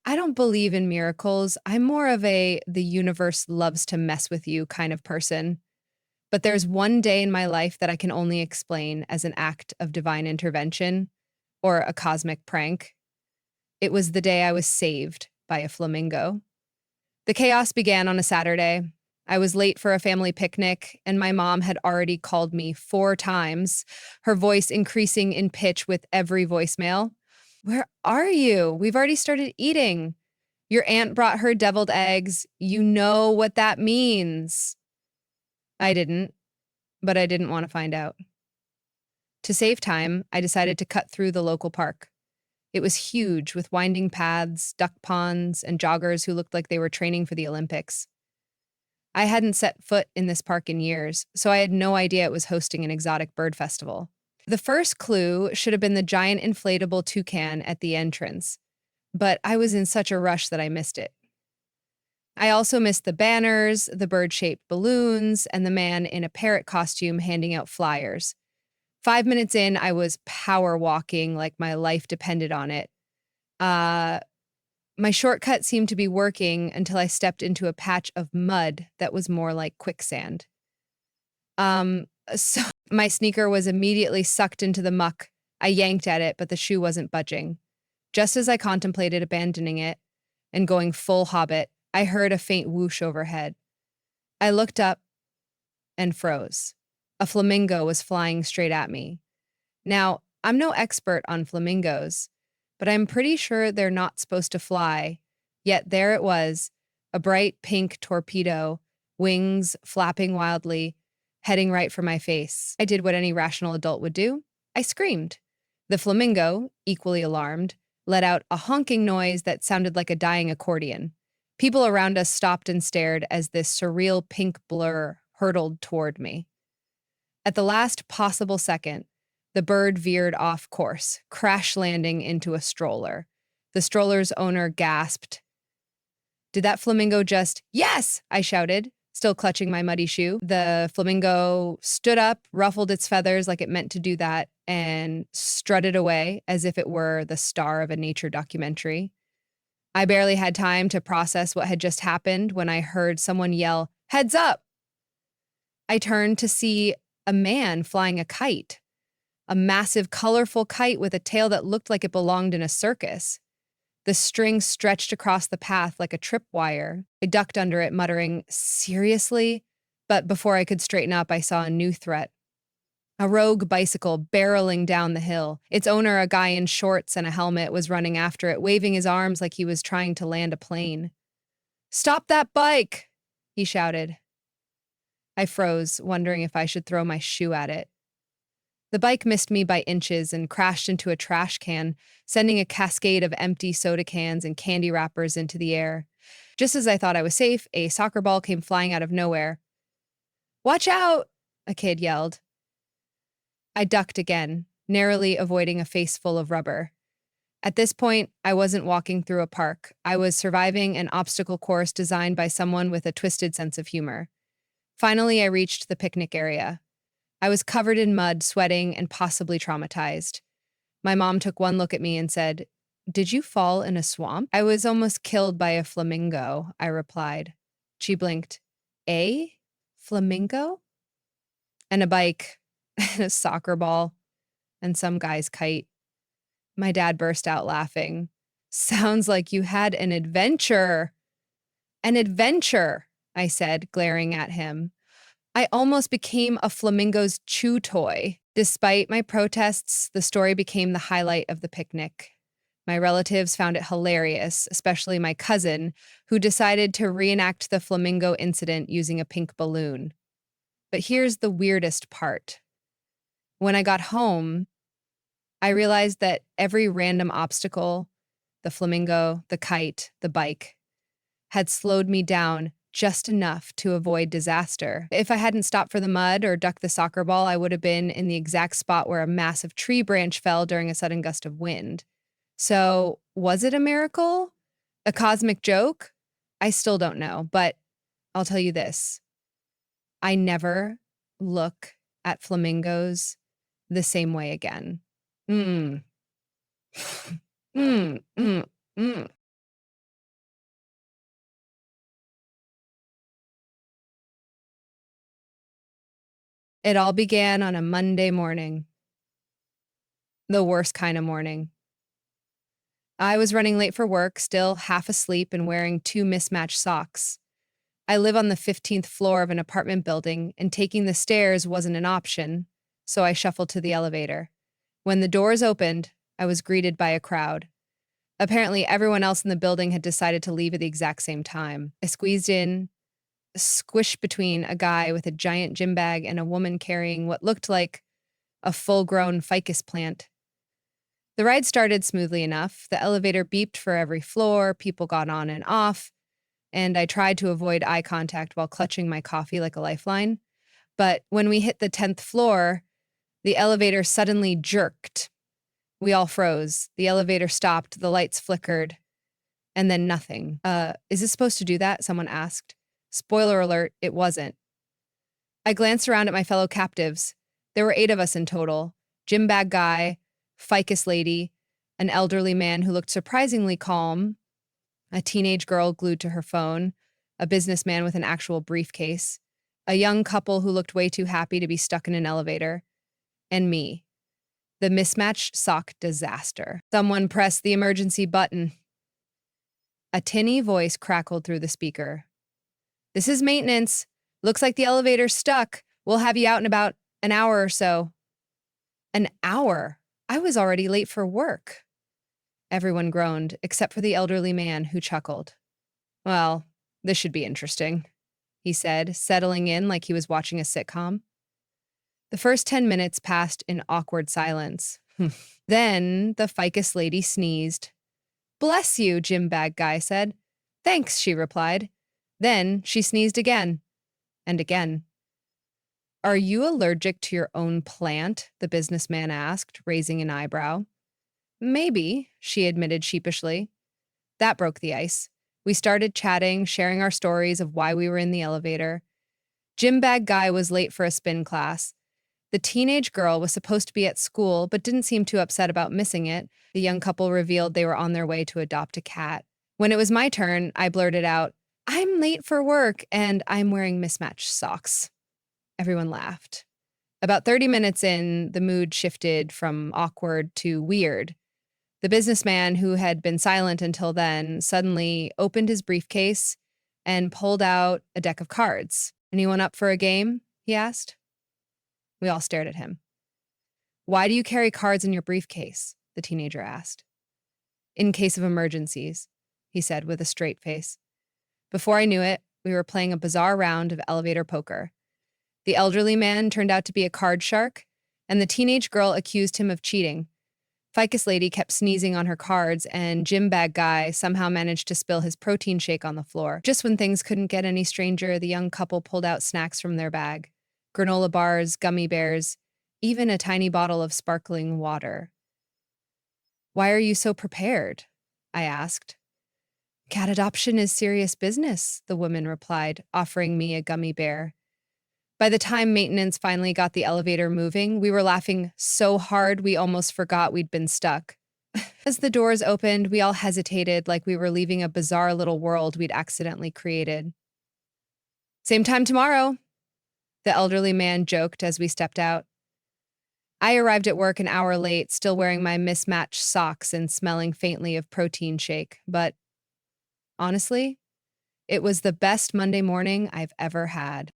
I don't believe in miracles. I'm more of a the universe loves to mess with you kind of person. But there's one day in my life that I can only explain as an act of divine intervention or a cosmic prank. It was the day I was saved by a flamingo. The chaos began on a Saturday. I was late for a family picnic, and my mom had already called me 4 times, her voice increasing in pitch with every voicemail. Where are you? We've already started eating. Your aunt brought her deviled eggs. You know what that means. I didn't, but I didn't want to find out. To save time, I decided to cut through the local park. It was huge, with winding paths, duck ponds, and joggers who looked like they were training for the Olympics. I hadn't set foot in this park in years, so I had no idea it was hosting an exotic bird festival. The first clue should have been the giant inflatable toucan at the entrance, but I was in such a rush that I missed it. I also missed the banners, the bird-shaped balloons, and the man in a parrot costume handing out flyers. 5 minutes in, I was power walking like my life depended on it. Uh, my shortcut seemed to be working until I stepped into a patch of mud that was more like quicksand. So my sneaker was immediately sucked into the muck. I yanked at it, but the shoe wasn't budging. Just as I contemplated abandoning it and going full hobbit, I heard a faint whoosh overhead. I looked up and froze. A flamingo was flying straight at me. Now, I'm no expert on flamingos, but I'm pretty sure they're not supposed to fly. Yet there it was, a bright pink torpedo, wings flapping wildly, heading right for my face. I did what any rational adult would do. I screamed. The flamingo, equally alarmed, let out a honking noise that sounded like a dying accordion. People around us stopped and stared as this surreal pink blur hurtled toward me. At the last possible second, the bird veered off course, crash landing into a stroller. The stroller's owner gasped. Did that flamingo just— Yes! I shouted, still clutching my muddy shoe. The flamingo stood up, ruffled its feathers like it meant to do that, and strutted away as if it were the star of a nature documentary. I barely had time to process what had just happened when I heard someone yell, "Heads up!" I turned to see a man flying a kite. A massive, colorful kite with a tail that looked like it belonged in a circus. The string stretched across the path like a tripwire. I ducked under it, muttering, "Seriously?" But before I could straighten up, I saw a new threat. A rogue bicycle barreling down the hill. Its owner, a guy in shorts and a helmet, was running after it, waving his arms like he was trying to land a plane. "Stop that bike!" he shouted. I froze, wondering if I should throw my shoe at it. The bike missed me by inches and crashed into a trash can, sending a cascade of empty soda cans and candy wrappers into the air. Just as I thought I was safe, a soccer ball came flying out of nowhere. "Watch out!" a kid yelled. I ducked again, narrowly avoiding a face full of rubber. At this point, I wasn't walking through a park. I was surviving an obstacle course designed by someone with a twisted sense of humor. Finally, I reached the picnic area. I was covered in mud, sweating, and possibly traumatized. My mom took one look at me and said, "Did you fall in a swamp?" "I was almost killed by a flamingo," I replied. She blinked. "A flamingo?" "And a bike, and a soccer ball, and some guy's kite." My dad burst out laughing. "Sounds like you had an adventure." "An adventure," I said, glaring at him. "I almost became a flamingo's chew toy." Despite my protests, the story became the highlight of the picnic. My relatives found it hilarious, especially my cousin, who decided to reenact the flamingo incident using a pink balloon. But here's the weirdest part. When I got home, I realized that every random obstacle, the flamingo, the kite, the bike, had slowed me down just enough to avoid disaster. If I hadn't stopped for the mud or ducked the soccer ball, I would have been in the exact spot where a massive tree branch fell during a sudden gust of wind. So, was it a miracle? A cosmic joke? I still don't know, but I'll tell you this. I never look at flamingos the same way again. Mm. Mm, mm, mm. It all began on a Monday morning, the worst kind of morning. I was running late for work, still half asleep and wearing two mismatched socks. I live on the 15th floor of an apartment building, and taking the stairs wasn't an option, so I shuffled to the elevator. When the doors opened, I was greeted by a crowd. Apparently, everyone else in the building had decided to leave at the exact same time. I squeezed in, squished between a guy with a giant gym bag and a woman carrying what looked like a full-grown ficus plant. The ride started smoothly enough. The elevator beeped for every floor, people got on and off, and I tried to avoid eye contact while clutching my coffee like a lifeline. But when we hit the 10th floor, the elevator suddenly jerked. We all froze. The elevator stopped, the lights flickered, and then nothing. Is it supposed to do that? Someone asked. Spoiler alert, it wasn't. I glanced around at my fellow captives. There were 8 of us in total. Gym bag guy, ficus lady, an elderly man who looked surprisingly calm, a teenage girl glued to her phone, a businessman with an actual briefcase, a young couple who looked way too happy to be stuck in an elevator, and me, the mismatched sock disaster. Someone pressed the emergency button. A tinny voice crackled through the speaker. This is maintenance. Looks like the elevator's stuck. We'll have you out in about an hour or so. An hour? I was already late for work. Everyone groaned, except for the elderly man, who chuckled. Well, this should be interesting, he said, settling in like he was watching a sitcom. The first 10 minutes passed in awkward silence. Then the ficus lady sneezed. Bless you, gym bag guy said. Thanks, she replied. Then she sneezed again. And again. Are you allergic to your own plant? The businessman asked, raising an eyebrow. Maybe, she admitted sheepishly. That broke the ice. We started chatting, sharing our stories of why we were in the elevator. Gym bag guy was late for a spin class. The teenage girl was supposed to be at school, but didn't seem too upset about missing it. The young couple revealed they were on their way to adopt a cat. When it was my turn, I blurted out, I'm late for work, and I'm wearing mismatched socks. Everyone laughed. About 30 minutes in, the mood shifted from awkward to weird. The businessman, who had been silent until then, suddenly opened his briefcase and pulled out a deck of cards. Anyone up for a game? He asked. We all stared at him. Why do you carry cards in your briefcase? The teenager asked. In case of emergencies, he said with a straight face. Before I knew it, we were playing a bizarre round of elevator poker. The elderly man turned out to be a card shark, and the teenage girl accused him of cheating. Ficus lady kept sneezing on her cards, and gym bag guy somehow managed to spill his protein shake on the floor. Just when things couldn't get any stranger, the young couple pulled out snacks from their bag. Granola bars, gummy bears, even a tiny bottle of sparkling water. Why are you so prepared? I asked. Cat adoption is serious business, the woman replied, offering me a gummy bear. By the time maintenance finally got the elevator moving, we were laughing so hard we almost forgot we'd been stuck. As the doors opened, we all hesitated like we were leaving a bizarre little world we'd accidentally created. Same time tomorrow, the elderly man joked as we stepped out. I arrived at work an hour late, still wearing my mismatched socks and smelling faintly of protein shake, but honestly, it was the best Monday morning I've ever had.